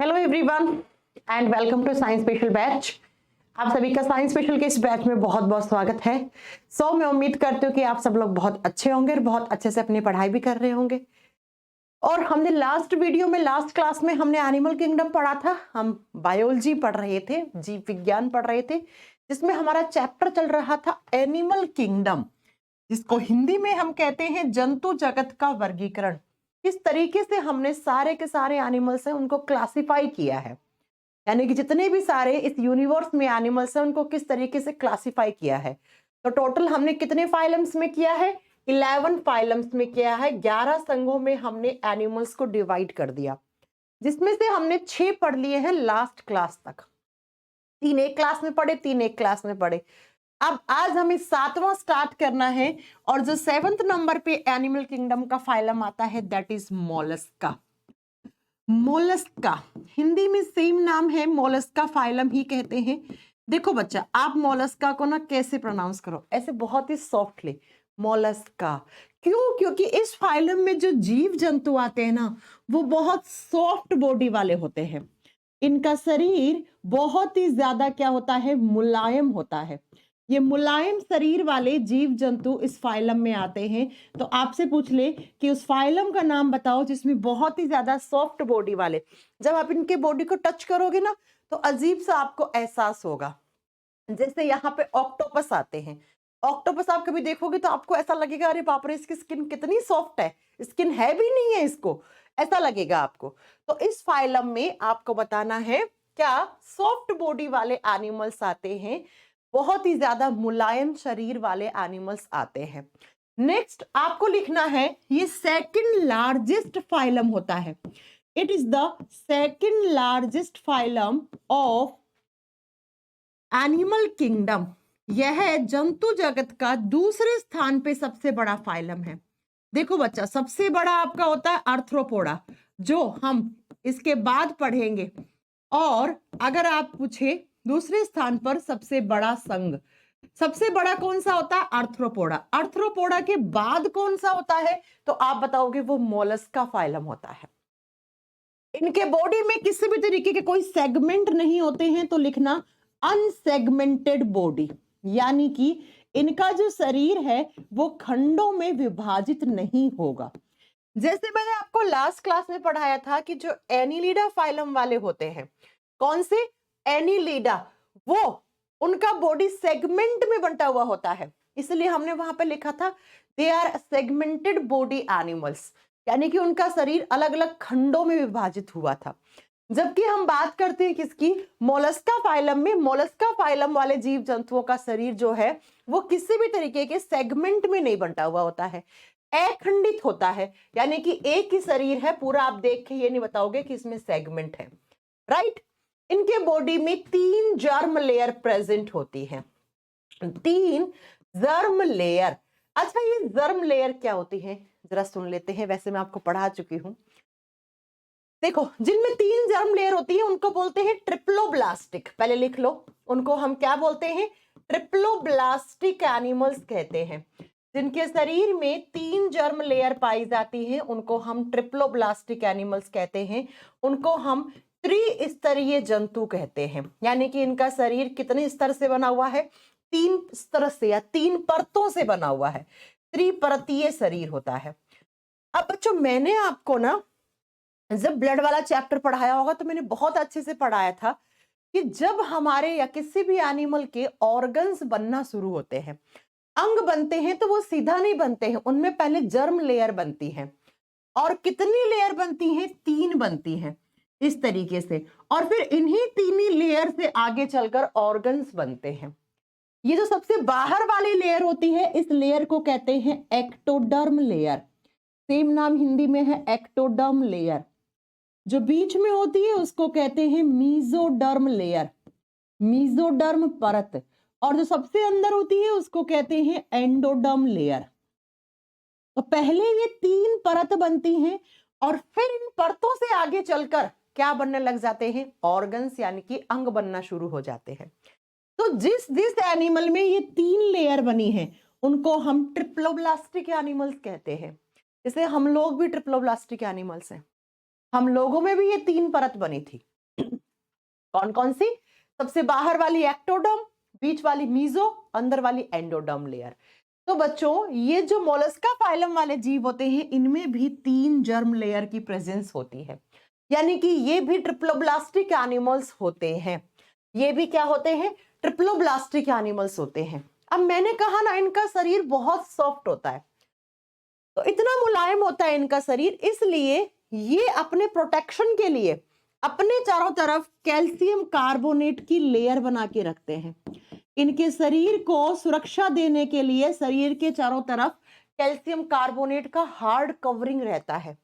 Hello everyone and welcome to science special batch. आप सभी का साइंस स्पेशल के इस बैच में बहुत बहुत स्वागत है। मैं उम्मीद करती हूँ कि आप सब लोग बहुत अच्छे होंगे और बहुत अच्छे से अपनी पढ़ाई भी कर रहे होंगे। और हमने लास्ट क्लास में हमने एनिमल किंगडम पढ़ा था। हम बायोलॉजी पढ़ रहे थे, जीव विज्ञान पढ़ रहे थे, जिसमें हमारा चैप्टर चल रहा था एनिमल किंगडम, जिसको हिंदी में हम कहते हैं जंतु जगत का वर्गीकरण। किस तरीके से हमने सारे के सारे एनिमल्स हैं उनको क्लासिफाई किया है, यानी कि जितने भी सारे इस यूनिवर्स में एनिमल्स हैं उनको किस तरीके से क्लासिफाई किया है। तो टोटल हमने कितने फाइलम्स में किया है? 11 फाइलम्स में किया है। 11 संघों में हमने एनिमल्स को डिवाइड कर दिया, जिसमें से हमने 6 पढ़ लिए हैं लास्ट क्लास तक। 3 एक क्लास में पढ़े, 3 एक क्लास में पढ़े। अब आज हमें 7वां स्टार्ट करना है, और जो 7th नंबर पे एनिमल किंगडम का फाइलम आता है that is Mollusca. Mollusca Hindi में सेम नाम है, मोलस्का फाइलम ही कहते हैं। देखो बच्चा, आप मोलस्का को ना कैसे प्रोनाउंस करो, ऐसे बहुत ही सॉफ्टली, मोलस्का। क्यों? क्योंकि इस फाइलम में जो जीव जंतु आते हैं ना, वो बहुत सॉफ्ट बॉडी वाले होते हैं। इनका शरीर बहुत ही ज्यादा क्या होता है? मुलायम होता है। ये मुलायम शरीर वाले जीव जंतु इस फाइलम में आते हैं। तो आपसे पूछ ले कि उस फाइलम का नाम बताओ जिसमें बहुत ही ज्यादा सॉफ्ट बॉडी वाले, जब आप इनके बॉडी को टच करोगे ना तो अजीब सा आपको एहसास होगा। जैसे यहाँ पे ऑक्टोपस आते हैं, ऑक्टोपस आप कभी देखोगे तो आपको ऐसा लगेगा अरे बाप रे, इसकी स्किन कितनी सॉफ्ट है, स्किन है भी नहीं है इसको, ऐसा लगेगा आपको। तो इस फाइलम में आपको बताना है क्या सॉफ्ट बॉडी वाले एनिमल्स आते हैं, बहुत ही ज्यादा मुलायम शरीर वाले एनिमल्स आते हैं। नेक्स्ट आपको लिखना है, ये सेकंड लार्जेस्ट फाइलम होता है। It is the second largest phylum of animal kingdom. यह जंतु जगत का दूसरे स्थान पे सबसे बड़ा फाइलम है। देखो बच्चा, सबसे बड़ा आपका होता है आर्थ्रोपोडा, जो हम इसके बाद पढ़ेंगे। और अगर आप पूछे दूसरे स्थान पर सबसे बड़ा संघ, सबसे बड़ा कौन सा होता है? आर्थ्रोपोडा। आर्थ्रोपोडा के बाद कौन सा होता है? तो आप बताओगे वो मोलस्का फाइलम होता है। इनके बॉडी में किसी भी तरीके के कोई सेगमेंट नहीं होते हैं, तो लिखना अनसेगमेंटेड बॉडी, यानी कि इनका जो शरीर है वो खंडों में विभाजित नहीं होगा। जैसे मैंने आपको लास्ट क्लास में पढ़ाया था कि जो एनिलिडा फाइलम वाले होते हैं, कौन से? एनिलिडा, वो उनका बॉडी सेगमेंट में बंटा हुआ होता है, इसलिए हमने वहां पे लिखा था they are segmented body animals, यानी कि उनका शरीर अलग अलग खंडों में विभाजित हुआ था। जबकि हम बात करते हैं किसकी? मोलस्का फाइलम में। मोलस्का फाइलम वाले जीव जंतुओं का शरीर जो है वो किसी भी तरीके के सेगमेंट में नहीं बंटा हुआ होता है, अखंडित होता है, यानी कि एक ही शरीर है पूरा। आप देख के ये नहीं बताओगे कि इसमें सेगमेंट है, राइट। इनके बॉडी में 3 जर्म लेयर प्रेजेंट होती है, 3 जर्म लेयर। अच्छा, ये जर्म लेयर क्या होती है जरा सुन लेते हैं, वैसे मैं आपको पढ़ा चुकी हूं। देखो, जिनमें 3 जर्म लेयर होती है उनको बोलते हैं ट्रिप्लोब्लास्टिक। पहले लिख लो, उनको हम क्या बोलते हैं? ट्रिप्लोब्लास्टिक एनिमल्स कहते हैं। जिनके शरीर में 3 जर्म लेयर पाई जाती है उनको हम ट्रिप्लोब्लास्टिक एनिमल्स कहते हैं। उनको हम त्रिस्तरीय जंतु कहते हैं, यानी कि इनका शरीर कितने स्तर से बना हुआ है? 3 स्तर से या 3 परतों से बना हुआ है, त्रिपरतीय शरीर होता है। अब बच्चों, मैंने आपको ना जब ब्लड वाला चैप्टर पढ़ाया होगा तो मैंने बहुत अच्छे से पढ़ाया था कि जब हमारे या किसी भी एनिमल के ऑर्गन्स बनना शुरू होते हैं, अंग बनते हैं, तो वो सीधा नहीं बनते हैं, उनमें पहले जर्म लेयर बनती है। और कितनी लेयर बनती हैं? 3 बनती हैं इस तरीके से। और फिर इन्हीं 3 ही लेयर से आगे चलकर ऑर्गन्स बनते हैं। ये जो सबसे बाहर वाली लेयर होती है, इस लेयर को कहते हैं एक्टोडर्म लेयर। सेम नाम हिंदी में है एक्टोडर्म लेयर। जो बीच में होती है उसको कहते हैं मीजोडर्म लेयर, मीजोडर्म परत। और जो सबसे अंदर होती है उसको कहते हैं एंडोडर्म लेयर। तो पहले ये 3 परत बनती हैं और फिर इन परतों से आगे चलकर क्या बनने लग जाते हैं? ऑर्गन्स, यानी कि अंग बनना शुरू हो जाते हैं। तो जिस जिस एनिमल में ये 3 लेयर बनी है उनको हम ट्रिप्लोब्लास्टिक एनिमल्स कहते हैं। जैसे हम लोग भी ट्रिप्लोब्लास्टिक एनिमल्स हैं। हम लोगों में भी ये 3 परत बनी थी। कौन कौन सी? सबसे बाहर वाली एक्टोडर्म, बीच वाली मीजो, अंदर वाली एंडोडर्म लेयर। तो बच्चों ये जो मोलस्का फाइलम वाले जीव होते हैं इनमें भी 3 जर्म लेयर की प्रेजेंस होती है, यानी कि ये भी ट्रिप्लोब्लास्टिक एनिमल्स होते हैं। ये भी क्या होते हैं? ट्रिप्लोब्लास्टिक एनिमल्स होते हैं। अब मैंने कहा ना इनका शरीर बहुत सॉफ्ट होता है, तो इतना मुलायम होता है इनका शरीर, इसलिए ये अपने प्रोटेक्शन के लिए अपने चारों तरफ कैल्शियम कार्बोनेट की लेयर बना के रखते हैं। इनके शरीर को सुरक्षा देने के लिए शरीर के चारों तरफ कैल्शियम कार्बोनेट का हार्ड कवरिंग रहता है,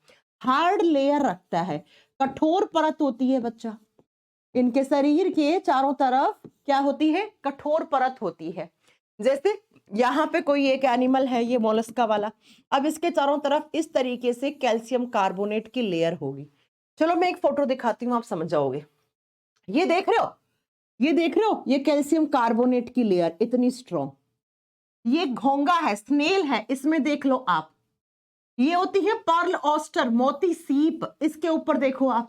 हार्ड लेयर रखता है, कठोर परत होती है बच्चा। इनके शरीर के चारों तरफ क्या होती है? कठोर परत होती है। जैसे यहाँ पे कोई एक एनिमल है, ये मोलस्का वाला, अब इसके चारों तरफ इस तरीके से कैल्शियम कार्बोनेट की लेयर होगी। चलो मैं एक फोटो दिखाती हूँ, आप समझ जाओगे। ये देख रहे हो, ये देख रहे हो, ये कैल्शियम कार्बोनेट की लेयर इतनी स्ट्रॉन्ग। ये घोंगा है, स्नेल है, इसमें देख लो आप, ये होती है पर्ल ऑस्टर, मोती सीप। इसके ऊपर देखो आप,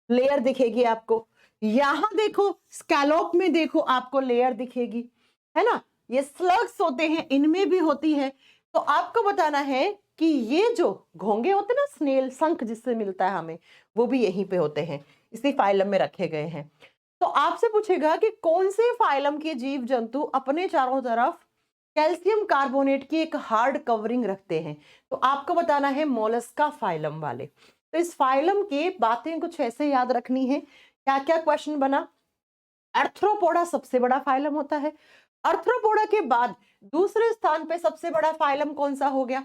लेयर दिखेगी आपको। यहां देखो स्कैलोप में देखो आपको लेयर दिखेगी, है ना। ये स्लग्स होते हैं, इनमें भी होती है। तो आपको बताना है कि ये जो घोंगे होते हैं ना, स्नेल, शंख जिससे मिलता है हमें, वो भी यहीं पे होते हैं, इसी फाइलम में रखे गए हैं। तो आपसे पूछेगा कि कौन से फाइलम के जीव जंतु अपने चारों तरफ कैल्शियम कार्बोनेट की एक हार्ड कवरिंग रखते हैं, तो आपको बताना है मोलस्का फाइलम वाले। तो इस फाइलम के बातें कुछ ऐसे याद रखनी है। क्या क्या क्वेश्चन बना? आर्थ्रोपोडा सबसे बड़ा फाइलम होता है। आर्थ्रोपोडा के बाद दूसरे स्थान पे सबसे बड़ा फाइलम कौन सा हो गया?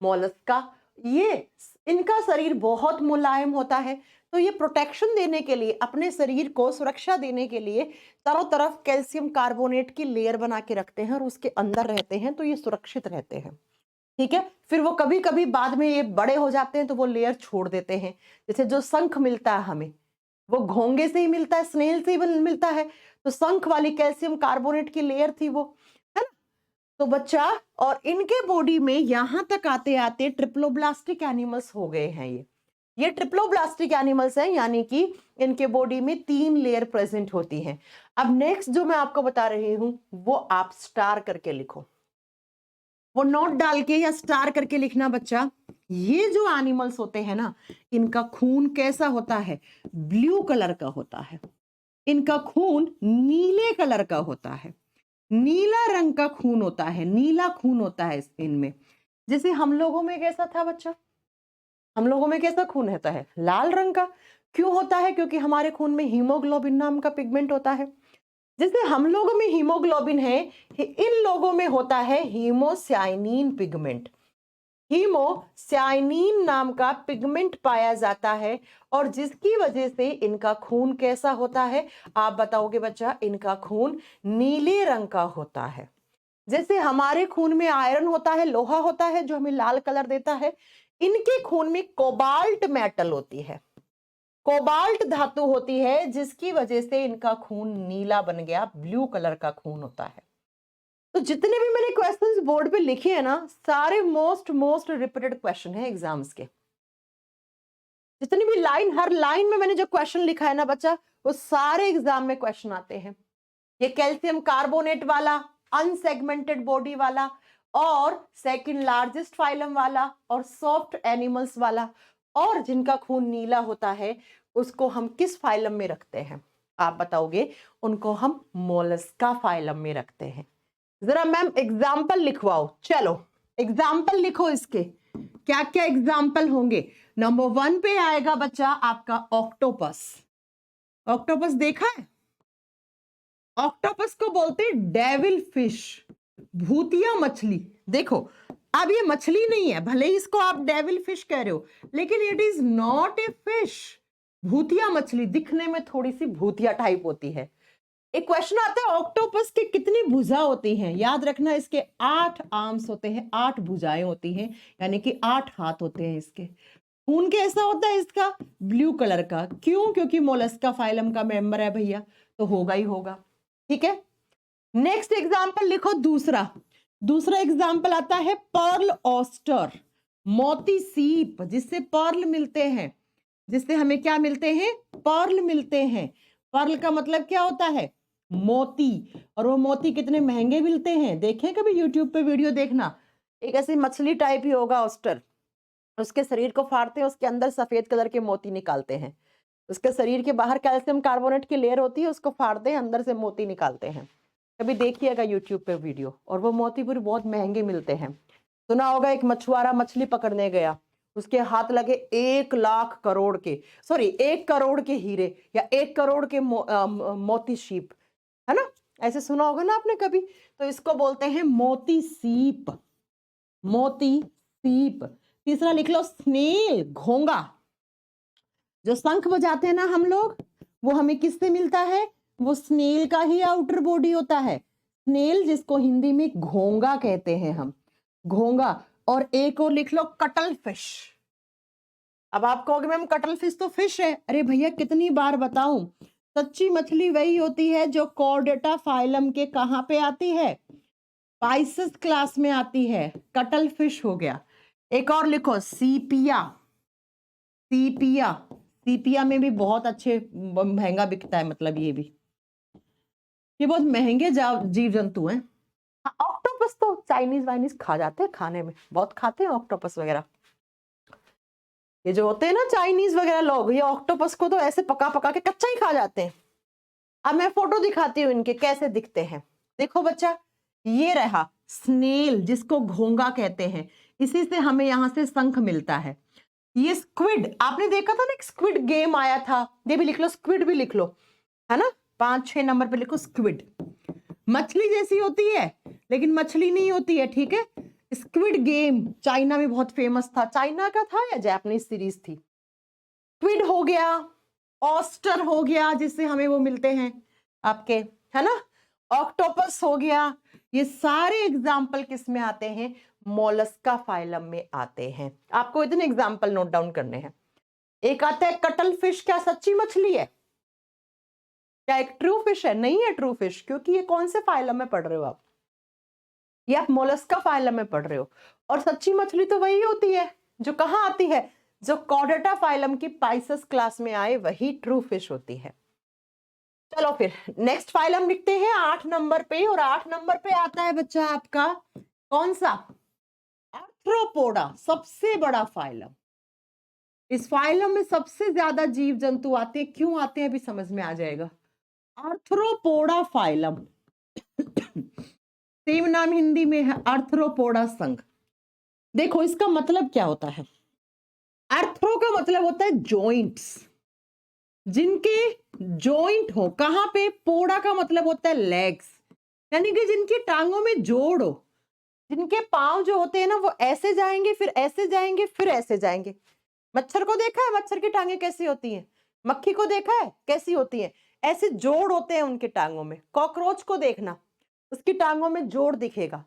मोलस्का। ये इनका शरीर बहुत मुलायम होता है, तो ये प्रोटेक्शन देने के लिए, अपने शरीर को सुरक्षा देने के लिए चारों तरफ कैल्शियम कार्बोनेट की लेयर बना के रखते हैं और उसके अंदर रहते हैं, तो ये सुरक्षित रहते हैं। ठीक है। फिर वो कभी कभी बाद में ये बड़े हो जाते हैं तो वो लेयर छोड़ देते हैं। जैसे जो शंख मिलता है हमें, वो घोंगे से ही मिलता है, स्नेल से ही मिलता है, तो शंख वाली कैल्शियम कार्बोनेट की लेयर थी वो, है ना। तो बच्चा, और इनके बॉडी में यहां तक आते आते ट्रिप्लोब्लास्टिक एनिमल्स हो गए हैं। ये ट्रिप्लोब्लास्टिक एनिमल्स हैं, यानी कि इनके बॉडी में 3 लेयर प्रेजेंट होती हैं। अब नेक्स्ट जो मैं आपको बता रही हूं वो आप स्टार करके लिखो, वो नोट डाल के या स्टार करके लिखना बच्चा। ये जो एनिमल्स होते हैं ना, इनका खून कैसा होता है? ब्लू कलर का होता है। इनका खून नीले कलर का होता है, नीला रंग का खून होता है, नीला खून होता है इनमें। जैसे हम लोगों में कैसा था बच्चा? हम लोगों में कैसा खून होता है? लाल रंग का। क्यों होता है? क्योंकि हमारे खून में हीमोग्लोबिन नाम का पिगमेंट होता है। जैसे हम लोगों में हीमोग्लोबिन है, इन लोगों में होता है हीमोसाइनिन पिगमेंट। हीमोसाइनिन नाम का पिगमेंट पाया जाता है, और जिसकी वजह से इनका खून कैसा होता है? आप बताओगे बच्चा? इनका खून नीले रंग का होता है। जैसे हमारे खून में आयरन होता है, लोहा होता है, जो हमें लाल कलर देता है, इनके खून में कोबाल्ट मेटल होती है, कोबाल्ट धातु होती है, जिसकी वजह से इनका खून नीला बन गया, ब्लू कलर का खून होता है। तो जितने भी मैंने क्वेश्चंस बोर्ड पे लिखे हैं ना, सारे मोस्ट रिपीटेड क्वेश्चन है एग्जाम्स के। जितनी भी लाइन, हर लाइन में मैंने जो क्वेश्चन लिखा है ना बच्चा, वो सारे एग्जाम में क्वेश्चन आते हैं। ये कैल्शियम कार्बोनेट वाला, अनसेगमेंटेड बॉडी वाला, और सेकंड लार्जेस्ट फाइलम वाला, और सॉफ्ट एनिमल्स वाला, और जिनका खून नीला होता है, उसको हम किस फाइलम में रखते हैं? आप बताओगे? उनको हम मोलस्का फाइलम में रखते हैं। जरा मैम एग्जाम्पल लिखवाओ। चलो एग्जाम्पल लिखो इसके, क्या क्या एग्जाम्पल होंगे। नंबर 1 पे आएगा बच्चा आपका ऑक्टोपस। ऑक्टोपस देखा है? ऑक्टोपस को बोलते हैं डेविल फिश, भूतिया मछली। देखो अब ये मछली नहीं है, भले ही इसको आप डेविल फिश कह रहे हो, लेकिन it is not a fish. भूतिया मछली दिखने में थोड़ी सी भूतिया टाइप होती है। एक क्वेश्चन आता है, ऑक्टोपस की कितनी भुजा होती हैं? याद रखना, इसके 8 आर्म्स होते हैं, 8 भुजाएं होती हैं, यानी कि 8 हाथ होते हैं इसके। खून कैसा होता है इसका? ब्लू कलर का। क्यों? क्योंकि मोलस्का फाइलम का मेंबर है भैया, तो होगा ही होगा। ठीक है। नेक्स्ट एग्जाम्पल लिखो, दूसरा एग्जाम्पल आता है पर्ल ऑस्टर, मोती सीप, जिससे पर्ल मिलते हैं। जिससे हमें क्या मिलते हैं, पर्ल मिलते हैं। पर्ल का मतलब क्या होता है, मोती। और वो मोती कितने महंगे मिलते हैं, देखें कभी यूट्यूब पे वीडियो देखना, एक ऐसी मछली टाइप ही होगा ऑस्टर, उसके शरीर को फाड़ते हैं, उसके अंदर सफेद कलर के मोती निकालते हैं। उसके शरीर के बाहर कैल्शियम कार्बोनेट की लेयर होती है, उसको फाड़ते हैं, अंदर से मोती निकालते हैं। कभी देखिएगा यूट्यूब पे वीडियो, और वो मोती पूरे बहुत महंगे मिलते हैं। सुना होगा एक मछुआरा मछली पकड़ने गया, उसके हाथ लगे 1 लाख करोड़ के, सॉरी 1 करोड़ के हीरे या 1 करोड़ के मोती सीप, है ना, ऐसे सुना होगा ना आपने कभी। तो इसको बोलते हैं मोती सीप, मोती सीप। तीसरा लिख लो, स्नेल, घोंगा। जो शंख बजाते हैं ना हम लोग, वो हमें किससे मिलता है, वो स्नेल का ही आउटर बॉडी होता है। स्नेल, जिसको हिंदी में घोंगा कहते हैं हम, घोंगा। और एक और लिख लो, कटल फिश। अब आप कहोगे मैम कटल फिश तो फिश है, अरे भैया कितनी बार बताऊं, सच्ची मछली वही होती है जो कॉर्डेटा फाइलम के कहां पे आती है, पाइसेस क्लास में आती है। कटल फिश हो गया। एक और लिखो, सीपिया। सीपिया, सीपिया में भी बहुत अच्छे, महंगा बिकता है, मतलब ये बहुत महंगे जीव जंतु हैं। ऑक्टोपस तो चाइनीज वाइनीज खा जाते हैं, खाने में बहुत खाते हैं ऑक्टोपस वगैरह। ये जो होते हैं ना चाइनीज वगैरह लोग, ये ऑक्टोपस को तो ऐसे पका पका के कच्चा ही खा जाते हैं। अब मैं फोटो दिखाती हूँ इनके कैसे दिखते हैं। देखो बच्चा, ये रहा स्नेल, जिसको घोंगा कहते हैं, इसी से हमें यहाँ से शंख मिलता है। ये स्क्विड, आपने देखा था ना, एक स्क्विड गेम आया था, ये भी लिख लो, स्क्विड भी लिख लो, है ना, 5-6 नंबर पे लिखो स्क्विड। मछली जैसी होती है लेकिन मछली नहीं होती है, ठीक है। स्क्विड गेम चाइना में बहुत फेमस था, चाइना का था या जापानीज सीरीज थी। स्क्विड हो गया, ऑस्टर हो गया, जिससे हमें वो मिलते हैं आपके, है ना, ऑक्टोपस हो गया। ये सारे एग्जाम्पल किस में आते हैं, मोलस्का फाइलम में आते हैं। आपको इतने एग्जाम्पल नोट डाउन करने हैं। एक आता है कटल फिश, क्या सच्ची मछली है, क्या एक ट्रू फिश है, नहीं है ट्रू फिश, क्योंकि ये कौन से फाइलम में पढ़ रहे हो आप, ये आप मोलस्का फाइलम में पढ़ रहे हो। और सच्ची मछली तो वही होती है जो कहां आती है, जो कॉर्डेटा फाइलम की पाइसेस क्लास में आए, वही ट्रू फिश होती है। चलो फिर नेक्स्ट फाइलम लिखते हैं 8 नंबर पे, और 8 नंबर पे आता है बच्चा आपका कौन सा, आर्थ्रोपोडा, सबसे बड़ा फाइलम। इस फाइलम में सबसे ज्यादा जीव जंतु आते हैं, क्यों आते हैं अभी समझ में आ जाएगा। आर्थ्रोपोडा फाइलम, सेम नाम हिंदी में है आर्थ्रोपोडा संघ। देखो इसका मतलब क्या होता है, आर्थ्रो का मतलब होता है जॉइंट्स, जिनके जॉइंट हो, कहां पे, पोड़ा का मतलब होता है लेग्स, यानी कि जिनकी टांगों में जोड़ हो, जिनके पांव जो होते हैं ना वो ऐसे जाएंगे, फिर ऐसे जाएंगे, फिर ऐसे जाएंगे। मच्छर को देखा है, मच्छर की टांगे कैसी होती हैं, मक्खी को देखा है कैसी होती हैं, ऐसे जोड़ होते हैं उनके टांगों में। कॉकरोच को देखना, उसकी टांगों में जोड़ दिखेगा।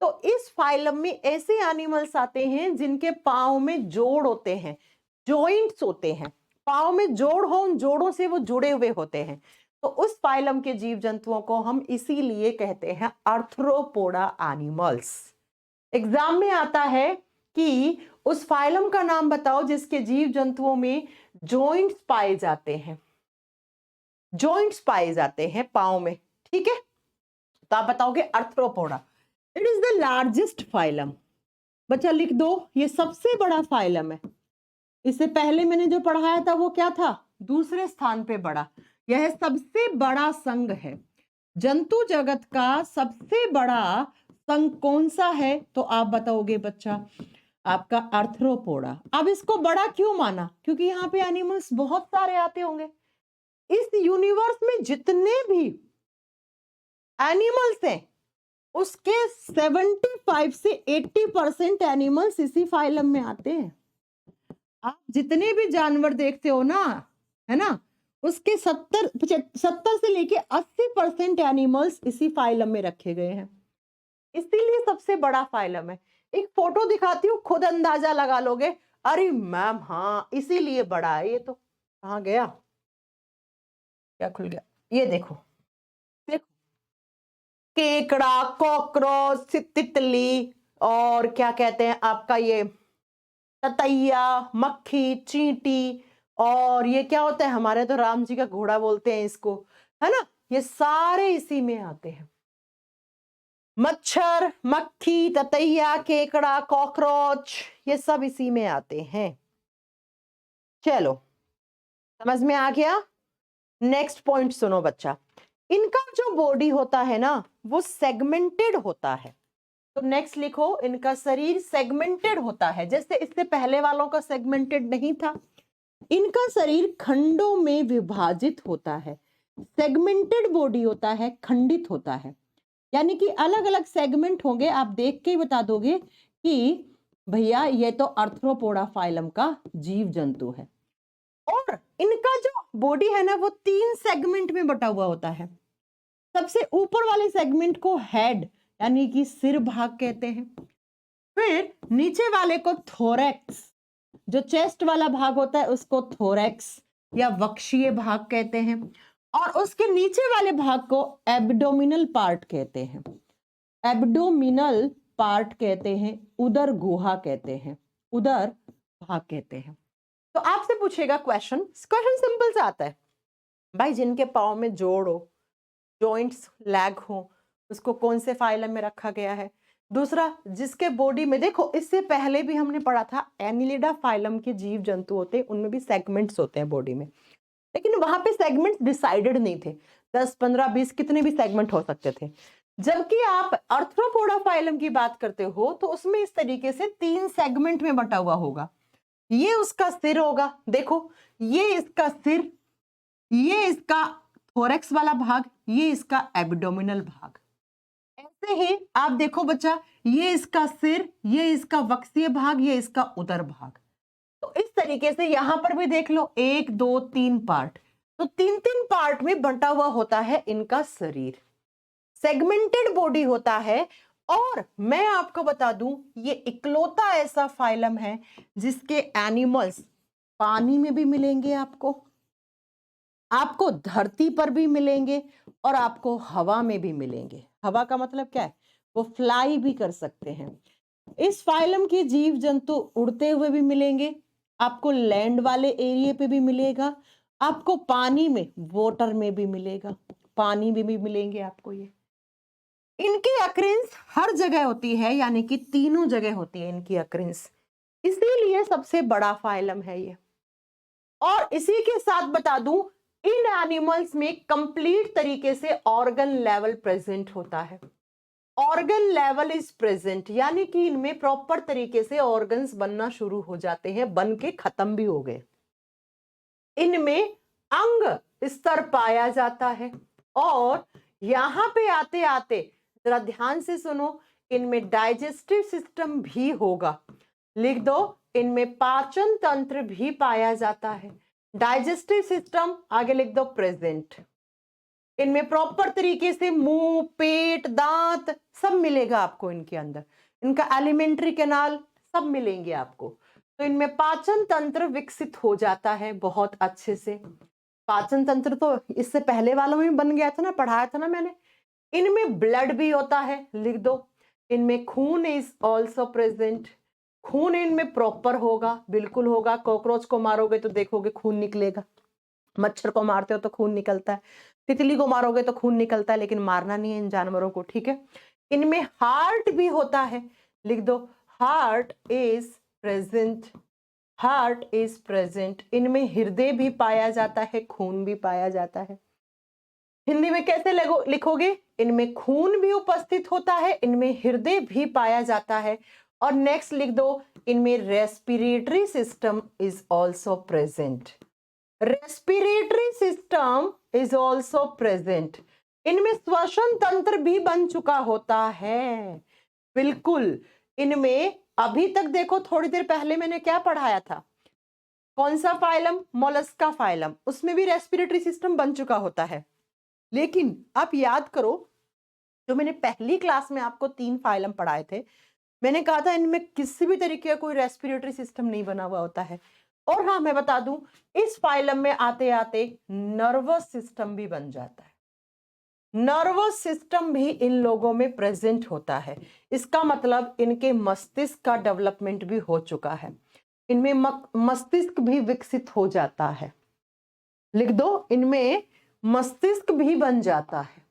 तो इस फाइलम में ऐसे एनिमल्स आते हैं जिनके पांव में जोड़ होते हैं, जॉइंट्स होते हैं, पांव में जोड़ हो, उन जोड़ों से वो जुड़े हुए होते हैं। तो उस फाइलम के जीव जंतुओं को हम इसीलिए कहते हैं आर्थ्रोपोडा एनिमल्स। एग्जाम में आता है कि उस फाइलम का नाम बताओ जिसके जीव जंतुओं में जॉइंट्स पाए जाते हैं, जॉइंट्स पाए जाते हैं पांव में, ठीक है। तो आप बताओगे arthropoda. It is the largest phylum, बच्चा लिख दो, ये सबसे बड़ा फाइलम है। इससे पहले मैंने जो पढ़ाया था वो क्या था, दूसरे स्थान पे बड़ा। यह सबसे बड़ा संघ है, जंतु जगत का सबसे बड़ा संघ कौन सा है, तो आप बताओगे बच्चा आपका आर्थ्रोपोडा। अब इसको बड़ा क्यों माना, क्योंकि यहाँ पे एनिमल्स बहुत सारे आते होंगे। इस यूनिवर्स में जितने भी एनिमल्स हैं उसके 75 से 80% एनिमल्स इसी फाइलम में आते हैं। आप जितने भी जानवर देखते हो ना, है ना, उसके 70 से लेके 80% एनिमल्स इसी फाइलम में रखे गए हैं, इसीलिए सबसे बड़ा फाइलम है। एक फोटो दिखाती हूँ, खुद अंदाजा लगा लोगे, अरे मैम हाँ इसीलिए बड़ा है। ये तो कहाँ गया, क्या खुल गया, ये देखो, देखो केकड़ा, कॉकरोच, तितली, और क्या कहते हैं आपका ये ततैया, मक्खी, चींटी, और ये क्या होता है, हमारे तो राम जी का घोड़ा बोलते हैं इसको, है ना, ये सारे इसी में आते हैं। मच्छर, मक्खी, ततैया, केकड़ा, कॉकरोच, ये सब इसी में आते हैं। चलो, समझ में आ गया। नेक्स्ट पॉइंट सुनो बच्चा, इनका जो बॉडी होता है ना वो सेगमेंटेड होता है। तो नेक्स्ट लिखो, इनका शरीर सेगमेंटेड होता है, जैसे इससे पहले वालों का सेगमेंटेड नहीं था। इनका शरीर खंडों में विभाजित होता है। सेगमेंटेड बॉडी होता है, खंडित होता है, यानी कि अलग अलग सेगमेंट होंगे। आप देख के ही बता दोगे कि भैया ये तो आर्थ्रोपोडा फाइलम का जीव जंतु है। और इनका जो बॉडी है ना वो 3 सेगमेंट में बटा हुआ होता है। सबसे ऊपर वाले सेगमेंट को हेड यानी कि सिर भाग कहते हैं। फिर नीचे वाले को थोरैक्स, जो चेस्ट वाला भाग होता है उसको थोरैक्स या वक्षीय भाग कहते हैं। और उसके नीचे वाले भाग को एब्डोमिनल पार्ट कहते हैं। एब्डोमिनल पार्ट कहते हैं, उदर गुहा कहते हैं, उदर भाग कहते हैं। तो आपसे पूछेगा क्वेश्चन सिंपल सा आता है भाई, जिनके पाँव में जोड़ हो, जॉइंट्स लैग हो, उसको कौन से फाइलम में रखा गया है। दूसरा, जिसके बॉडी में, देखो इससे पहले भी हमने पढ़ा था एनिलिडा फाइलम के जीव जंतु होते हैं, उनमें भी सेगमेंट्स होते हैं बॉडी में, लेकिन वहां पे सेगमेंट्स डिसाइडेड नहीं थे, 10, 15, 20 कितने भी सेगमेंट हो सकते थे। जबकि आप आर्थ्रोपोडा फाइलम की बात करते हो तो उसमें इस तरीके से 3 सेगमेंट में बटा हुआ होगा। ये उसका सिर होगा, देखो ये इसका सिर, ये इसका थोरैक्स वाला भाग, ये इसका एब्डोमिनल भाग। ऐसे ही आप देखो बच्चा, ये इसका सिर, ये इसका वक्षीय भाग, ये इसका उदर भाग। तो इस तरीके से यहां पर भी देख लो 1, 2, 3 पार्ट, तो 3-3 पार्ट में बंटा हुआ होता है इनका शरीर, सेगमेंटेड बॉडी होता है। और मैं आपको बता दूं, ये इकलौता ऐसा फाइलम है जिसके एनिमल्स पानी में भी मिलेंगे, आपको धरती पर भी मिलेंगे और आपको हवा में भी मिलेंगे। हवा का मतलब क्या है, वो फ्लाई भी कर सकते हैं। इस फाइलम के जीव जंतु उड़ते हुए भी मिलेंगे, आपको लैंड वाले एरिया पे भी मिलेगा, आपको पानी में, वाटर में भी मिलेगा, पानी में भी मिलेंगे आपको। ये इनकी अक्रेंस हर जगह होती है, यानी कि तीनों जगह होती है इनकी अक्रेंस, इसीलिए सबसे बड़ा फाइलम है ये। और इसी के साथ बता दूं, इन एनिमल्स में कंप्लीट तरीके से ऑर्गन लेवल प्रेजेंट होता है। ऑर्गन लेवल इज प्रेजेंट, यानी कि इनमें प्रॉपर तरीके से ऑर्गन्स बनना शुरू हो जाते हैं, बन के खत्म भी हो गए। इनमें अंग स्तर पाया जाता है। और यहां पे आते आते जरा ध्यान से सुनो, इनमें डाइजेस्टिव सिस्टम भी होगा, लिख दो, इनमें पाचन तंत्र भी पाया जाता है। डाइजेस्टिव सिस्टम आगे लिख दो प्रेजेंट। इनमें प्रॉपर तरीके से मुंह, पेट, दांत सब मिलेगा आपको इनके अंदर, इनका एलिमेंट्री कैनाल सब मिलेंगे आपको। तो इनमें पाचन तंत्र विकसित हो जाता है बहुत अच्छे से। पाचन तंत्र तो इससे पहले वालों में बन गया था ना, पढ़ाया था ना मैंने। इनमें ब्लड भी होता है, लिख दो, इनमें खून इज ऑल्सो प्रेजेंट। खून इनमें प्रॉपर होगा, बिल्कुल होगा। कॉकरोच को मारोगे तो देखोगे खून निकलेगा, मच्छर को मारते हो तो खून निकलता है, तितली को मारोगे तो खून निकलता है, लेकिन मारना नहीं है इन जानवरों को, ठीक है। इनमें हार्ट भी होता है, लिख दो, heart is present, heart is present. इनमें हृदय भी पाया जाता है, खून भी पाया जाता है। हिंदी में कैसे लिखोगे, इनमें खून भी उपस्थित होता है, इनमें हृदय भी पाया जाता है। और नेक्स्ट लिख दो, इनमें respiratory system is also present, respiratory system is also present. इनमें श्वसन तंत्र भी बन चुका होता है, बिल्कुल। इनमें अभी तक देखो, थोड़ी देर पहले मैंने क्या पढ़ाया था, कौन सा फाइलम, मोलस्का फाइलम, उसमें भी रेस्पिरेटरी सिस्टम बन चुका होता है। लेकिन आप याद करो, जो मैंने पहली क्लास में आपको 3 फाइलम पढ़ाए थे, मैंने कहा था इनमें किसी भी तरीके का कोई रेस्पिरेटरी सिस्टम नहीं बना हुआ होता है। और हाँ, मैं बता दूं, इस फाइलम में आते आते नर्वस सिस्टम भी बन जाता है, नर्वस सिस्टम भी इन लोगों में प्रेजेंट होता है। इसका मतलब इनके मस्तिष्क का डेवलपमेंट भी हो चुका है। इनमें मस्तिष्क भी विकसित हो जाता है। लिख दो, इनमें मस्तिष्क भी बन जाता है।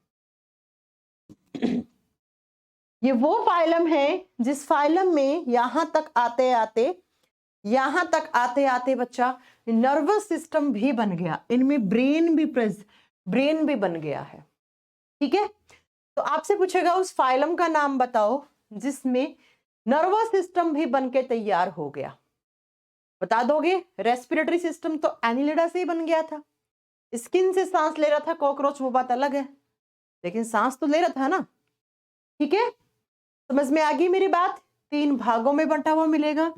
ये वो फाइलम है जिस फाइलम में यहां तक आते आते बच्चा नर्वस सिस्टम भी बन गया, इनमें ब्रेन भी बन गया है। ठीक है, तो आपसे पूछेगा उस फाइलम का नाम बताओ जिसमें नर्वस सिस्टम भी बनके तैयार हो गया। बता दोगे? रेस्पिरेटरी सिस्टम तो एनिलिडा से ही बन गया था। स्किन से सांस ले रहा था कॉकरोच, वो बात अलग है, लेकिन सांस तो ले रहा था ना। ठीक है, समझ में आ गई मेरी बात? 3 भागों में बंटा हुआ मिलेगा।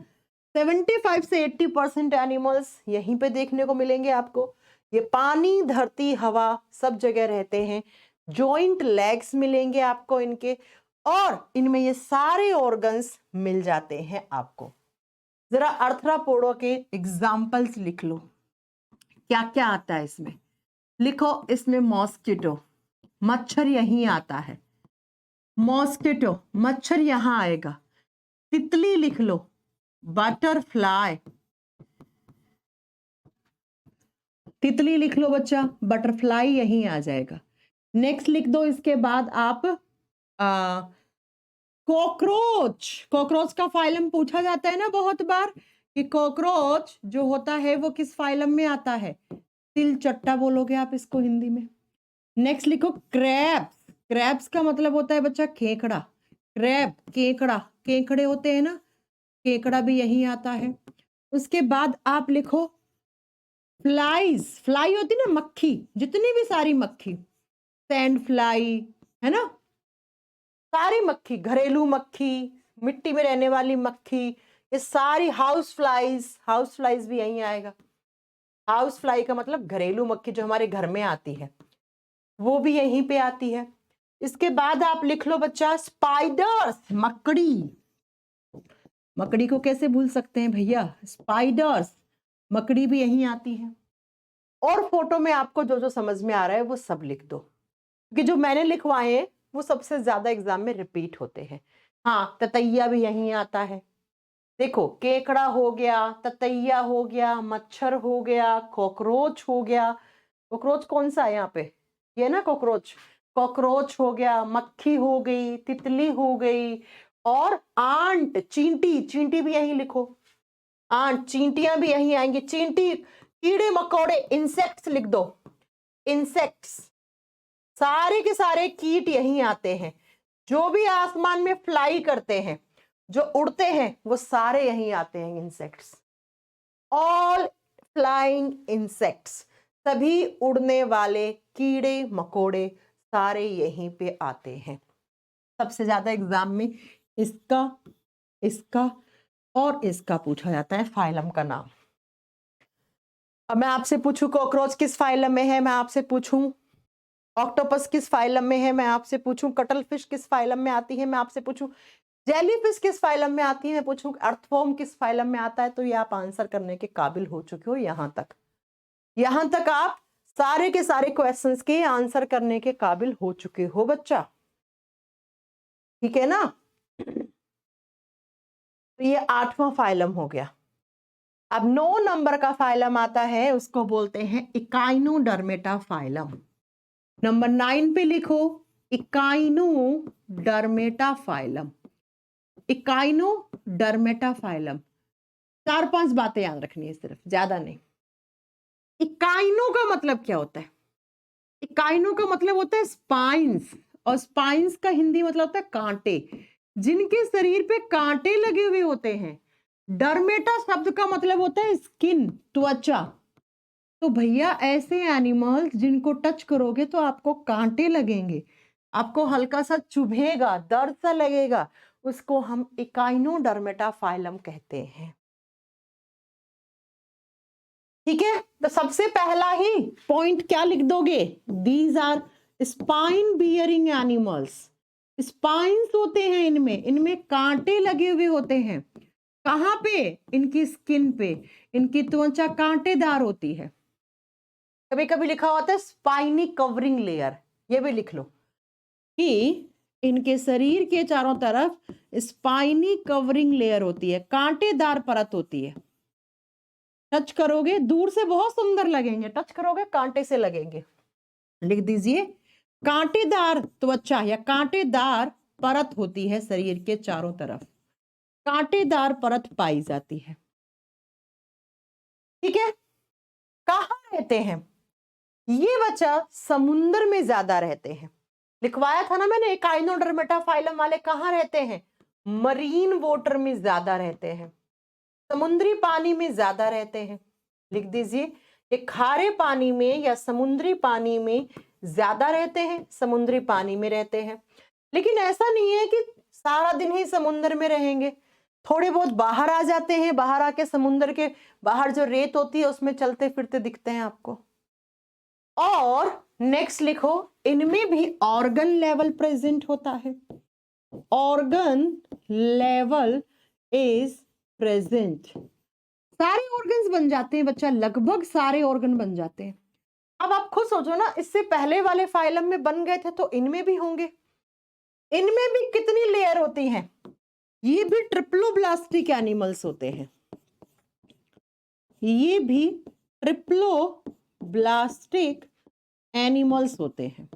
75 से 80% एनिमल्स यहीं पे देखने को मिलेंगे आपको। ये पानी, धरती, हवा सब जगह रहते हैं। जॉइंट लेग्स मिलेंगे आपको इनके, और इनमें ये सारे ऑर्गन्स मिल जाते हैं आपको। जरा अर्थरापोडा के एग्जाम्पल्स लिख लो, क्या क्या आता है इसमें। लिखो, इसमें मॉस्किटो, मच्छर यहीं आता है। मॉस्किटो, मच्छर यहां आएगा। तितली लिख लो, बटरफ्लाई, तितली लिख लो बच्चा, बटरफ्लाई यहीं आ जाएगा। नेक्स्ट लिख दो इसके बाद आप कॉकरोच। कॉकरोच का फाइलम पूछा जाता है ना बहुत बार कि कॉकरोच जो होता है वो किस फाइलम में आता है। तिलचट्टा बोलोगे आप इसको हिंदी में। नेक्स्ट लिखो क्रैब्स। क्रैब्स का मतलब होता है बच्चा केकड़ा। क्रैब, केकड़ा, केकड़े होते हैं ना, केकड़ा भी यहीं आता है। उसके बाद आप लिखो फ्लाईज। फ्लाई होती ना मक्खी, जितनी भी सारी मक्खी, सैंड फ्लाई है ना, सारी मक्खी, घरेलू मक्खी, मिट्टी में रहने वाली मक्खी, ये सारी हाउस फ्लाइज भी यहीं आएगा। हाउस फ्लाई का मतलब घरेलू मक्खी जो हमारे घर में आती है, वो भी यहीं पे आती है। इसके बाद आप लिख लो बच्चा स्पाइडर्स, मकड़ी। मकड़ी को कैसे भूल सकते हैं भैया, स्पाइडर्स, मकड़ी भी यहीं आती है। और फोटो में आपको जो जो समझ में आ रहा है वो सब लिख दो, क्योंकि जो मैंने लिखवाए हैं वो सबसे ज्यादा एग्जाम में रिपीट होते हैं। हाँ, ततैया भी यहीं आता है। देखो, केकड़ा हो गया, ततैया हो गया, मच्छर हो गया, कॉकरोच हो गया। कॉकरोच कौन सा है यहाँ पे, ये ना कॉकरोच। कॉकरोच हो गया, मक्खी हो गई, तितली हो गई, और आंट, चींटी, चींटी भी यहीं लिखो। आंट, चींटियां भी यहीं आएंगी। चींटी, कीड़े मकोड़े, इंसेक्ट्स लिख दो। इंसेक्ट्स, सारे के सारे कीट यहीं आते हैं। जो भी आसमान में फ्लाई करते हैं, जो उड़ते हैं, वो सारे यहीं आते हैं। इंसेक्ट्स, ऑल फ्लाइंग इंसेक्ट्स, सभी उड़ने वाले कीड़े मकोड़े सारे यहीं पे आते हैं। सबसे ज्यादा एग्जाम में इसका, इसका और इसका पूछा जाता है फाइलम का नाम। अब मैं आपसे पूछूं कॉकरोच किस फाइलम में है, मैं आपसे पूछूं ऑक्टोपस किस फाइलम में है, मैं आपसे पूछूं कटल फिश किस फाइलम में आती है, मैं आपसे पूछूं जेलीफिश किस फाइलम में आती है, मैं पूछूं अर्थवॉर्म किस फाइलम में आता है, तो ये आप आंसर करने के काबिल हो चुके हो। यहां तक आप सारे के सारे क्वेश्चंस के आंसर करने के काबिल हो चुके हो बच्चा। ठीक है ना? तो ये 8वां फाइलम हो गया। अब 9 नंबर का फाइलम आता है, उसको बोलते हैं इकाइनोडर्मेटा फाइलम। नंबर 9 पे लिखो इकाइनोडर्मेटा फाइलम। इकाइनोडर्मेटा फाइलम, 4-5 बातें याद रखनी है सिर्फ, ज्यादा नहीं। इकाइनो का मतलब क्या होता है? इकाइनो का मतलब होता है स्पाइंस, और स्पाइंस का हिंदी मतलब होता है कांटे, जिनके शरीर पे कांटे लगे हुए होते हैं। डर्मेटा शब्द का मतलब होता है स्किन, त्वचा। तो भैया ऐसे एनिमल्स जिनको टच करोगे तो आपको कांटे लगेंगे, आपको हल्का सा चुभेगा, दर्द सा लगेगा, उसको हम इकाइनोडर्मेटा फाइलम कहते हैं। ठीक है, तो सबसे पहला ही पॉइंट क्या लिख दोगे, these are spine bearing animals. Spines होते हैं इनमें, इनमें कांटे लगे हुए होते हैं। कहां पे? इनकी स्किन पे, इनकी त्वचा कांटेदार होती है। कभी कभी लिखा होता है स्पाइनी कवरिंग लेयर, ये भी लिख लो कि इनके शरीर के चारों तरफ स्पाइनी कवरिंग लेयर होती है, कांटेदार परत होती है। टच करोगे दूर से बहुत सुंदर लगेंगे, टच करोगे कांटे से लगेंगे। लिख दीजिए कांटेदार त्वचा या कांटेदार परत होती है शरीर के चारों तरफ, कांटेदार परत पाई जाती है। ठीक है, कहाँ रहते हैं ये बच्चा? समुद्र में ज्यादा रहते हैं। लिखवाया था ना मैंने, एकाइनोडर्मेटा फाइलम वाले कहाँ रहते हैं? मरीन वाटर में ज्यादा रहते हैं, समुद्री पानी में ज्यादा रहते हैं। लिख दीजिए ये खारे पानी में या समुद्री पानी में ज्यादा रहते हैं, समुद्री पानी में रहते हैं। लेकिन ऐसा नहीं है कि सारा दिन ही समुद्र में रहेंगे, थोड़े बहुत बाहर आ जाते हैं, बाहर आके समुद्र के बाहर जो रेत होती है उसमें चलते फिरते दिखते हैं आपको। और नेक्स्ट लिखो, इनमें भी ऑर्गन लेवल प्रेजेंट होता है, ऑर्गन लेवल इज प्रेजेंट। सारे ऑर्गन्स बन जाते हैं बच्चा, लगभग सारे ऑर्गन बन जाते हैं। अब आप खुद सोचो ना, इससे पहले वाले फाइलम में बन गए थे तो इनमें भी होंगे। इनमें भी कितनी लेयर होती हैं? ये भी ट्रिप्लोब्लास्टिक एनिमल्स होते हैं, ये भी ट्रिप्लोब्लास्टिक एनिमल्स होते हैं।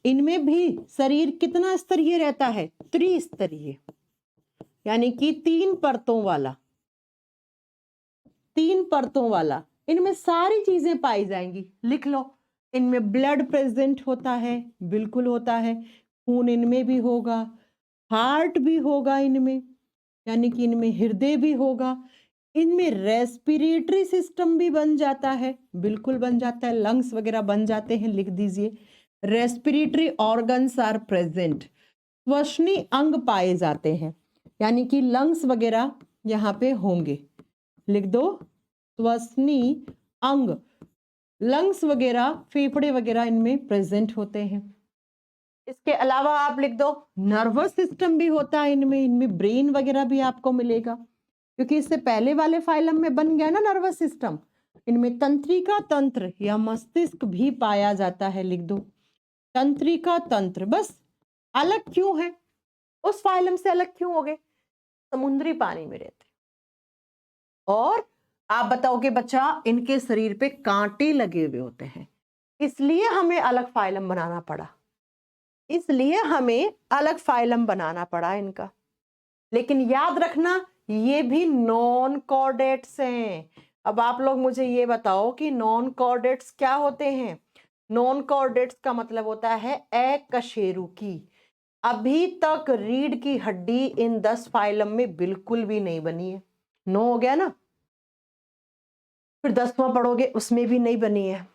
इनमें भी शरीर कितना स्तरीय रहता है? त्रिस्तरीय, यानी कि 3 परतों वाला, 3 परतों वाला। इनमें सारी चीजें पाई जाएंगी। लिख लो, इनमें ब्लड प्रेजेंट होता है, बिल्कुल होता है, खून इनमें भी होगा, हार्ट भी होगा इनमें, यानी कि इनमें हृदय भी होगा, इनमें रेस्पिरेटरी सिस्टम भी बन जाता है, बिल्कुल बन जाता है, लंग्स वगैरह बन जाते हैं। लिख दीजिए रेस्पिरेटरी ऑर्गन्स आर प्रेजेंट, श्वसनी अंग पाए जाते हैं, यानी कि लंग्स वगैरह यहाँ पे होंगे। लिख दो श्वसनी अंग, लंग्स वगैरह, फेफड़े वगैरह इनमें प्रेजेंट होते हैं। इसके अलावा आप लिख दो नर्वस सिस्टम भी होता है इनमें, इनमें ब्रेन वगैरह भी आपको मिलेगा, क्योंकि इससे पहले वाले फाइलम में बन गया ना नर्वस सिस्टम। इनमें तंत्रिका तंत्र या मस्तिष्क भी पाया जाता है। लिख दो तंत्रिका तंत्र। बस अलग क्यों है, उस फाइलम से अलग क्यों हो गए? समुद्री पानी में रहते। और आप बताओगे बच्चा इनके शरीर पे कांटे लगे हुए होते हैं, इसलिए हमें अलग फाइलम बनाना पड़ा, इसलिए हमें अलग फाइलम बनाना पड़ा इनका। लेकिन याद रखना ये भी नॉन कॉर्डेट्स हैं। अब आप लोग मुझे ये बताओ कि नॉन कॉर्डेट्स क्या होते हैं? नॉन कॉर्डेट्स का मतलब होता है अकशेरुकी। अभी तक रीढ़ की हड्डी इन 10 फाइलम में बिल्कुल भी नहीं बनी है। 9 हो गया ना, फिर 10वां पढ़ोगे उसमें भी नहीं बनी है,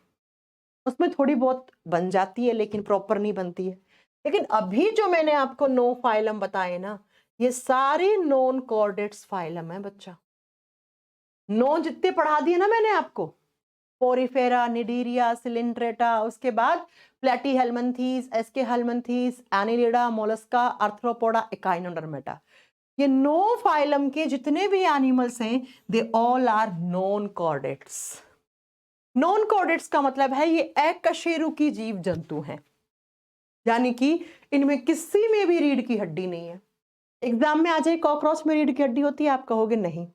उसमें थोड़ी बहुत बन जाती है लेकिन प्रॉपर नहीं बनती है। लेकिन अभी जो मैंने आपको 9 फाइलम बताए ना, ये सारे नॉन कॉर्डेट्स फाइलम है बच्चा। 9 जितने पढ़ा दिए ना मैंने आपको, पोरिफेरा, निडीरिया, सिलिंड्रेटा, उसके बाद Platyhelminthes, Aschelminthes, Annelida, Mollusca, Arthropoda, Echinodermata, ये 9 फाइलम के जितने भी एनिमल्स हैं they all are non chordates. Non chordates का मतलब है ये अकशेरुकी जीव जंतु हैं, यानी कि इनमें किसी में भी रीढ़ की हड्डी नहीं है। एग्जाम में आ जाए कॉकरोच में रीढ़ की हड्डी होती है, आप कहोगे नहीं।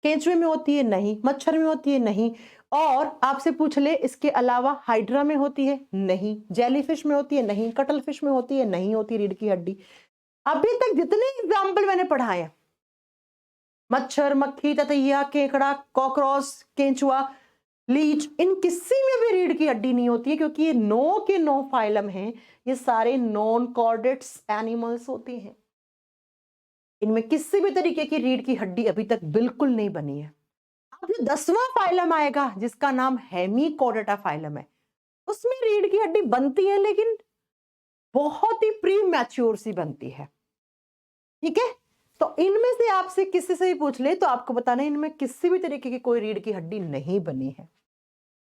केंचुए में होती है, नहीं। मच्छर में होती है, नहीं। और आपसे पूछ ले इसके अलावा हाइड्रा में होती है, नहीं। जेलीफिश में होती है, नहीं। कटल फिश में होती है, नहीं होती रीढ़ की हड्डी। अभी तक जितने एग्जाम्पल मैंने पढ़ाए, मच्छर, मक्खी, ततैया, केकड़ा, कॉकरोच, केंचुआ, लीच, इन किसी में भी रीढ़ की हड्डी नहीं होती है, क्योंकि ये 9 के 9 फाइलम हैं, ये सारे नॉन कॉर्डेट्स एनिमल्स होते हैं। इनमें किसी भी तरीके की रीढ़ की हड्डी अभी तक बिल्कुल नहीं बनी है। अब जो 10वां फाइलम आएगा जिसका नाम हेमीकॉर्डेटा फाइलम है, उसमें रीढ़ की हड्डी बनती है लेकिन बहुत ही प्री मैच्योर सी बनती है। ठीक है, तो इनमें से आपसे किसी से भी पूछ ले तो आपको बताना इनमें किसी भी तरीके की कोई रीढ़ की हड्डी नहीं बनी है।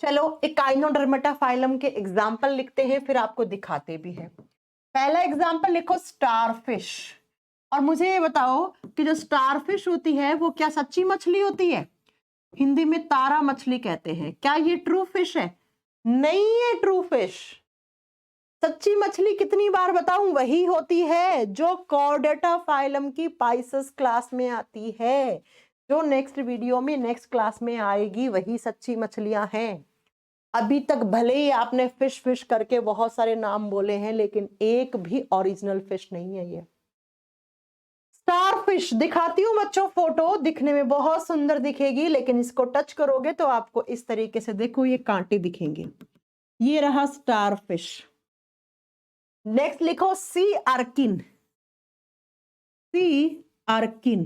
चलो एकाइनोडर्मेटा फाइलम के एग्जाम्पल लिखते हैं, फिर आपको दिखाते भी हैं। पहला एग्जाम्पल लिखो स्टारफिश। और मुझे ये बताओ कि जो स्टारफिश होती है वो क्या सच्ची मछली होती है? हिंदी में तारा मछली कहते हैं। क्या ये ट्रू फिश है? नहीं है ट्रू फिश। सच्ची मछली कितनी बार बताऊं, वही होती है जो कॉर्डेटा फाइलम की पाइसेस क्लास में आती है। जो नेक्स्ट वीडियो में नेक्स्ट क्लास में आएगी वही सच्ची मछलियां हैं। अभी तक भले ही आपने फिश फिश करके बहुत सारे नाम बोले हैं, लेकिन एक भी ओरिजिनल फिश नहीं है ये। स्टार फिश दिखाती हूँ बच्चों, फोटो दिखने में बहुत सुंदर दिखेगी, लेकिन इसको टच करोगे तो आपको इस तरीके से, देखो ये कांटे दिखेंगे। ये रहा स्टार फिश। नेक्स्ट लिखो सी अर्किन। सी अर्किन,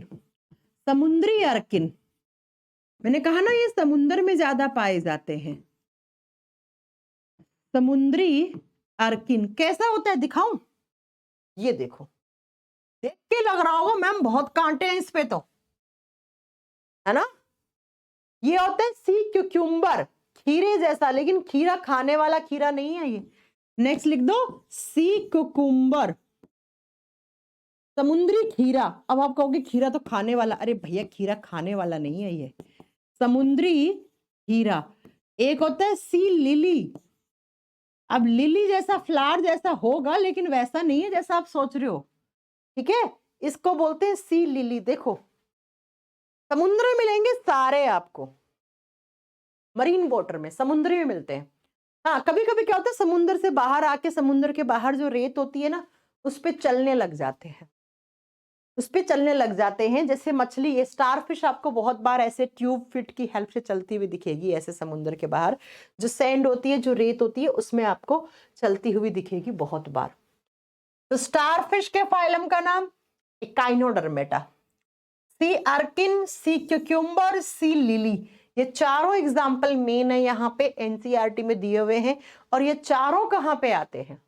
समुद्री अर्किन। मैंने कहा ना ये समुद्र में ज्यादा पाए जाते हैं। समुद्री अर्किन कैसा होता है दिखाऊं? ये देखो, देख के लग रहा होगा मैम बहुत कांटे हैं इस पे तो, है ना। ये होता है सी क्यूक्यूम्बर, खीरे जैसा, लेकिन खीरा खाने वाला खीरा नहीं है ये। नेक्स्ट लिख दो सी क्यूक्यूम्बर, समुद्री खीरा। अब आप कहोगे खीरा तो खाने वाला, अरे भैया खीरा खाने वाला नहीं है ये, समुद्री खीरा। एक होता है सी लिली। अब लिली जैसा फ्लावर जैसा होगा, लेकिन वैसा नहीं है जैसा आप सोच रहे हो, ठीक है। इसको बोलते हैं सी लिली। देखो समुद्र में मिलेंगे सारे आपको, मरीन वाटर में, समुद्र में मिलते हैं। हाँ कभी कभी क्या होता है, समुद्र से बाहर आके, समुद्र के बाहर जो रेत होती है ना, उस पे चलने लग जाते हैं, उस पे चलने लग जाते हैं। जैसे मछली, ये स्टार फिश आपको बहुत बार ऐसे ट्यूब फिट की हेल्प से चलती हुई दिखेगी, ऐसे समुद्र के बाहर जो सैंड होती है, जो रेत होती है, उसमें आपको चलती हुई दिखेगी बहुत बार। तो स्टार फिश के फाइलम का नाम इकाइनोडर्मेटा। सी अर्किन, सी क्यूक्यूम्बर, सी लिली, ये चारों एग्जाम्पल मेन है यहाँ पे, एनसीईआरटी में दिए हुए हैं। और ये चारों कहाँ पे आते हैं?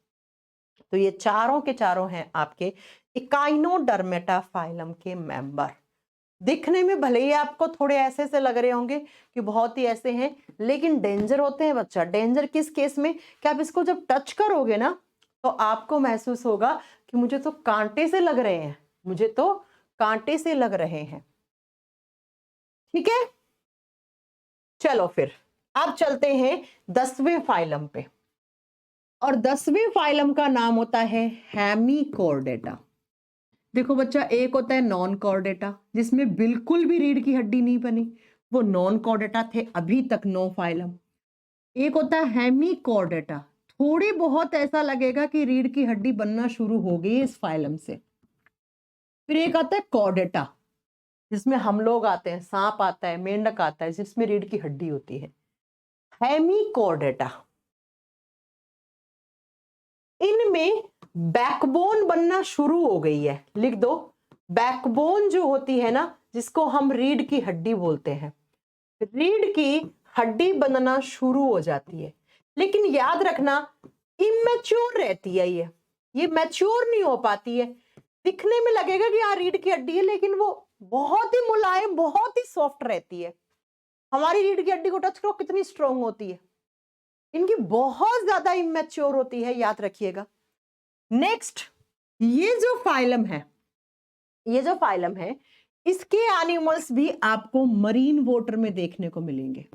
तो ये चारों के चारों हैं आपके इकाइनोडर्मेटा फाइलम के मेंबर। दिखने में भले ही आपको थोड़े ऐसे से लग रहे होंगे कि बहुत ही ऐसे हैं, लेकिन डेंजर होते हैं बच्चा। डेंजर किस केस में? कि आप इसको जब टच करोगे ना, तो आपको महसूस होगा कि मुझे तो कांटे से लग रहे हैं, मुझे तो कांटे से लग रहे हैं, ठीक है। चलो फिर अब चलते हैं 10वें फाइलम पे, और 10वें फाइलम का नाम होता है हेमिकोर्डेटा। देखो बच्चा, एक होता है नॉन कॉर्डेटा, जिसमें बिल्कुल भी रीढ़ की हड्डी नहीं बनी, वो नॉन कॉर्डेटा थे, अभी तक नो फाइलम। एक होता है हेमिकोर्डेटा, थोड़ी बहुत ऐसा लगेगा कि रीढ़ की हड्डी बनना शुरू हो गई इस फाइलम से। फिर एक आता है कॉर्डेटा, जिसमें हम लोग आते हैं, सांप आता है, मेंढक आता है, जिसमें रीढ़ की हड्डी होती है। हेमिकोर्डेटा, इनमें बैकबोन बनना शुरू हो गई है। लिख दो, बैकबोन जो होती है ना, जिसको हम रीढ़ की हड्डी बोलते हैं, रीढ़ की हड्डी बनना शुरू हो जाती है। लेकिन याद रखना, इमेच्योर रहती है ये मैच्योर नहीं हो पाती है। दिखने में लगेगा कि हाँ रीढ़ की हड्डी है, लेकिन वो बहुत ही मुलायम, बहुत ही सॉफ्ट रहती है। हमारी रीढ़ की हड्डी को टच करो, कितनी स्ट्रॉन्ग होती है, इनकी बहुत ज्यादा इमेच्योर होती है, याद रखिएगा। नेक्स्ट, ये जो फाइलम है, ये जो फाइलम है, इसके एनिमल्स भी आपको मरीन वाटर में देखने को मिलेंगे।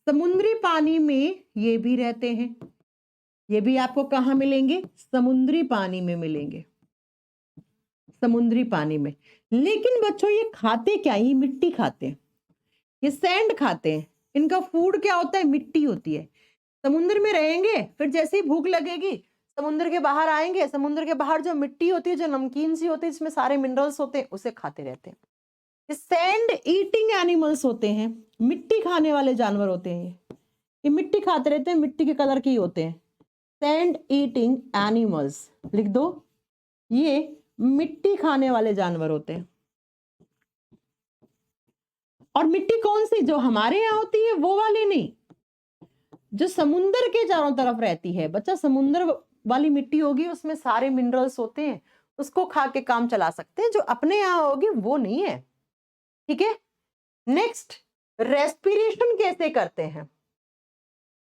समुद्री पानी में ये भी रहते हैं, ये भी आपको कहां मिलेंगे? समुद्री पानी में मिलेंगे, समुद्री पानी में। लेकिन बच्चों ये खाते क्या? ये मिट्टी खाते हैं, ये सैंड खाते हैं। इनका फूड क्या होता है? मिट्टी होती है। समुद्र में रहेंगे, फिर जैसे ही भूख लगेगी समुद्र के बाहर आएंगे, समुद्र के बाहर जो मिट्टी होती है, जो नमकीन सी होती है, जिसमें सारे मिनरल्स होते हैं, उसे खाते रहते हैं। ये सैंड ईटिंग एनिमल्स होते हैं, मिट्टी खाने वाले जानवर होते हैं। ये मिट्टी खाते रहते हैं, मिट्टी के कलर के ही होते हैं, सैंड ईटिंग एनिमल्स। लिख दो, ये मिट्टी खाने वाले जानवर होते हैं। और मिट्टी कौन सी? जो हमारे यहाँ होती है वो वाली नहीं, जो समुद्र के चारों तरफ रहती है। बच्चा, समुद्र वाली मिट्टी होगी, उसमें सारे मिनरल्स होते हैं, उसको खा के काम चला सकते हैं। जो अपने यहाँ होगी वो नहीं है, ठीक है। नेक्स्ट, रेस्पिरेशन कैसे करते हैं?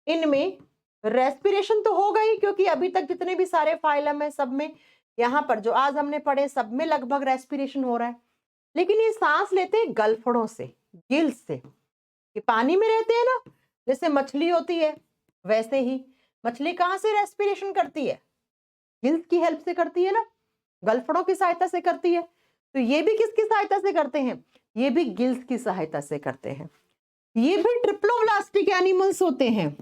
इनमें रेस्पिरेशन तो होगा ही, क्योंकि अभी तक जितने भी सारे फाइलम है सब में, यहाँ पर जो आज हमने पढ़े सब में लगभग रेस्पिरेशन हो रहा है। लेकिन ये सांस लेते हैं गलफड़ों से, गिल्स से। ये पानी में रहते हैं ना, जैसे मछली होती है, वैसे ही मछली कहां से रेस्पिरेशन करती है? गिल्स की हेल्प से करती है ना, गलफड़ों की सहायता से करती है। तो ये भी किसकी सहायता से करते हैं? ये भी गिल्स की सहायता से करते हैं। ये भी ट्रिप्लोब्लास्टिक एनिमल्स होते हैं,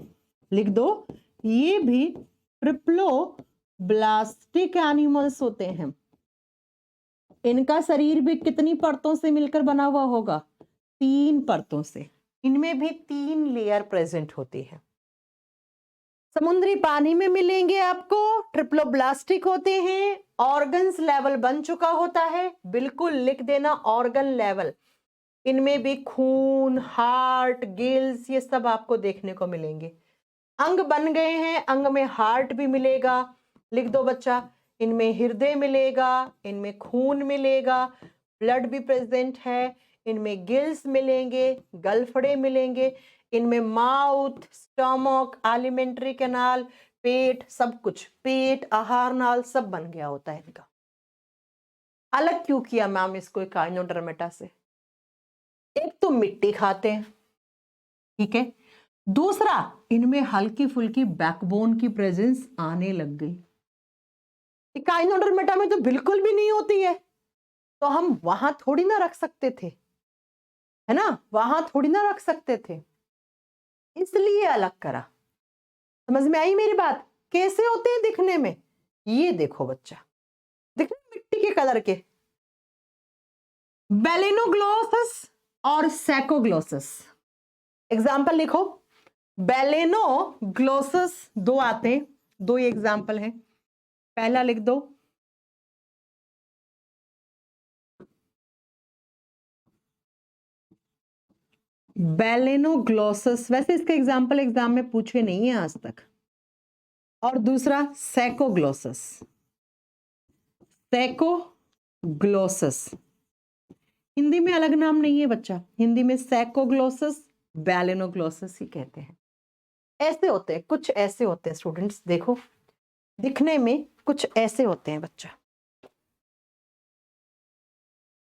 लिख दो, ये भी ट्रिप्लोब्लास्टिक एनिमल्स होते हैं। इनका शरीर भी कितनी परतों से मिलकर बना हुआ होगा? 3 परतों से। इनमें भी 3 लेयर प्रेजेंट होती है। समुद्री पानी में मिलेंगे आपको, ट्रिप्लोब्लास्टिक होते हैं। ऑर्गन्स लेवल बन चुका होता है, बिल्कुल लिख देना ऑर्गन लेवल। इनमें भी खून, हार्ट, गिल्स ये सब आपको देखने को मिलेंगे। अंग बन गए हैं, अंग में हार्ट भी मिलेगा, लिख दो बच्चा। इनमें हृदय मिलेगा, इनमें खून मिलेगा, ब्लड भी प्रेजेंट है, इनमें गिल्स मिलेंगे, गलफड़े मिलेंगे, इनमें माउथ, स्टमक, एलिमेंट्री कैनाल, पेट, सब कुछ, पेट, आहार नाल सब बन गया होता है इनका। अलग क्यों किया मैम इसको एकाइनोडर्मेटा से? एक तो मिट्टी खाते हैं, ठीक है, दूसरा इनमें हल्की फुल्की बैकबोन की प्रेजेंस आने लग गई। एकाइनोडर्मेटा में तो बिल्कुल भी नहीं होती है, तो हम वहां थोड़ी ना रख सकते थे, है ना, वहां थोड़ी ना रख सकते थे, इसलिए अलग करा। समझ में आई मेरी बात? कैसे होते हैं दिखने में? ये देखो बच्चा, दिखने मिट्टी के कलर के, बेलेनोग्लोसस और सैकोग्लोसस। एग्जाम्पल लिखो, बेलेनोग्लोसस 2 आते हैं, 2 एग्जाम्पल हैं। पहला लिख दो, बेलेनोग्लोसस, वैसे इसका एग्जाम्पल एग्जाम में पूछे नहीं है आज तक। और दूसरा सैकोग्लोसस, सैकोग्लोसस हिंदी में अलग नाम नहीं है बच्चा, हिंदी में सैकोग्लोसस, बेलेनोग्लोसस ही कहते हैं। ऐसे होते हैं, कुछ ऐसे होते हैं स्टूडेंट्स, देखो दिखने में कुछ ऐसे होते हैं बच्चा।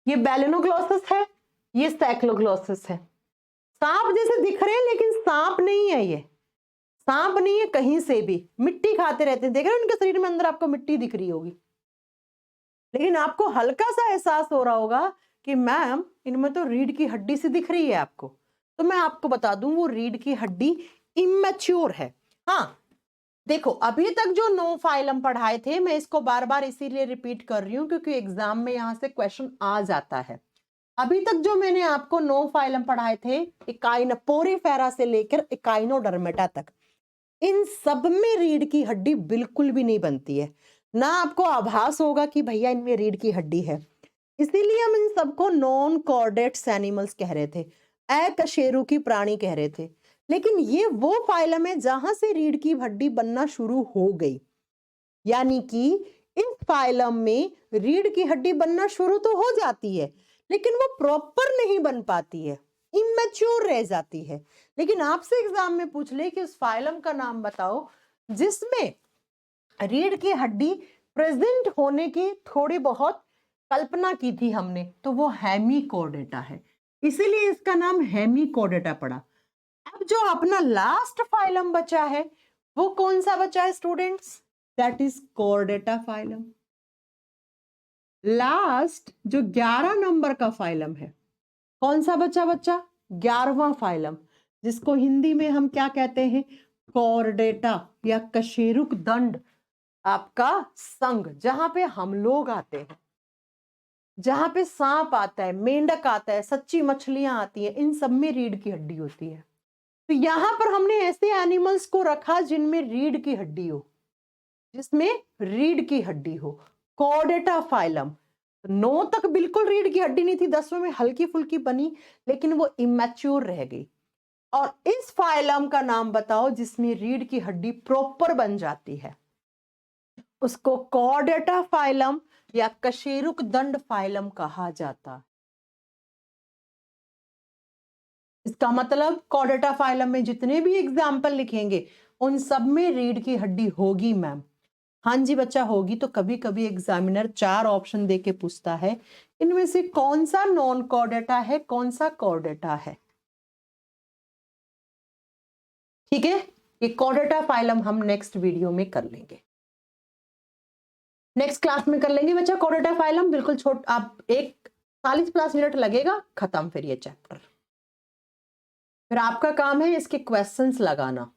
ये बेलेनोग्लोसस है, ये सैकोग्लोसस है। सांप जैसे दिख रहे हैं लेकिन सांप नहीं है, ये सांप नहीं है कहीं से भी, मिट्टी खाते रहते हैं। देख रहे हैं उनके शरीर में अंदर आपको मिट्टी दिख रही होगी, लेकिन आपको हल्का सा एहसास हो रहा होगा कि मैम इनमें तो रीढ़ की हड्डी सी दिख रही है आपको। तो मैं आपको बता दूं, वो रीढ़ की हड्डी इमेच्योर है। हाँ देखो, अभी तक जो 9 फाइलम पढ़ाए थे, मैं इसको बार बार इसीलिए रिपीट कर रही हूं क्योंकि एग्जाम में यहां से क्वेश्चन आ जाता है। अभी तक जो मैंने आपको 9 फाइलम पढ़ाए थे, पोरीफेरा से लेकर एकाइनोडर्मेटा तक, इन सब में रीढ़ की हड्डी बिल्कुल भी नहीं बनती है, ना आपको आभास होगा कि भैया इनमें रीढ़ की हड्डी है। इसीलिए हम इन सबको नॉन कॉर्डेट्स एनिमल्स कह रहे थे, अकशेरुकी प्राणी कह रहे थे। लेकिन ये वो फाइलम है जहां से रीढ़ की हड्डी बनना शुरू हो गई, यानी कि इस फाइलम में रीढ़ की हड्डी बनना शुरू तो हो जाती है, लेकिन वो प्रॉपर नहीं बन पाती है, इमेच्योर रह जाती है। लेकिन आपसे एग्जाम में पूछ ले कि उस फाइलम का नाम बताओ जिसमें रीढ़ की हड्डी प्रेजेंट होने की थोड़ी बहुत कल्पना की थी हमने, तो वो हेमिकोर्डेटा है, इसीलिए इसका नाम हेमिकोर्डेटा पड़ा। अब जो अपना लास्ट फाइलम बचा है, वो कौन सा बचा है students? That is Chordata phylum. Last जो 11 नंबर का फाइलम है, कौन सा बचा बच्चा? 11वां फाइलम, जिसको हिंदी में हम क्या कहते हैं? कॉर्डेटा या कशेरुक दंड आपका संघ, जहां पे हम लोग आते हैं, जहां पे सांप आता है, मेंढक आता है, सच्ची मछलियां आती हैं, इन सब में रीढ़ की हड्डी होती है। तो यहां पर हमने ऐसे एनिमल्स को रखा जिनमें रीढ़ की हड्डी हो, जिसमें रीढ़ की हड्डी हो, कॉर्डेटा फाइलम। 9 तक बिल्कुल रीढ़ की हड्डी नहीं थी, 10वें में हल्की फुल्की बनी, लेकिन वो इमेच्योर रह गई। और इस फाइलम का नाम बताओ जिसमें रीढ़ की हड्डी प्रॉपर बन जाती है, उसको कॉर्डेटा फाइलम या कशेरुक दंड फाइलम कहा जाता है। इसका मतलब कॉर्डेटा फाइलम में जितने भी एग्जाम्पल लिखेंगे उन सब में रीढ़ की हड्डी होगी मैम। हाँ जी बच्चा होगी। तो कभी कभी एग्जामिनर 4 ऑप्शन देके पूछता है, इनमें से कौन सा नॉन कॉर्डेटा है, कौन सा कॉर्डेटा है। ठीक है, ये कॉर्डेटा फाइलम हम नेक्स्ट वीडियो में कर लेंगे। नेक्स्ट क्लास में कर लेंगे बच्चा कॉर्डेटा फाइलम, बिल्कुल छोट, आप 40-50 मिनट लगेगा, खत्म फिर ये चैप्टर। फिर आपका काम है इसके क्वेश्चंस लगाना।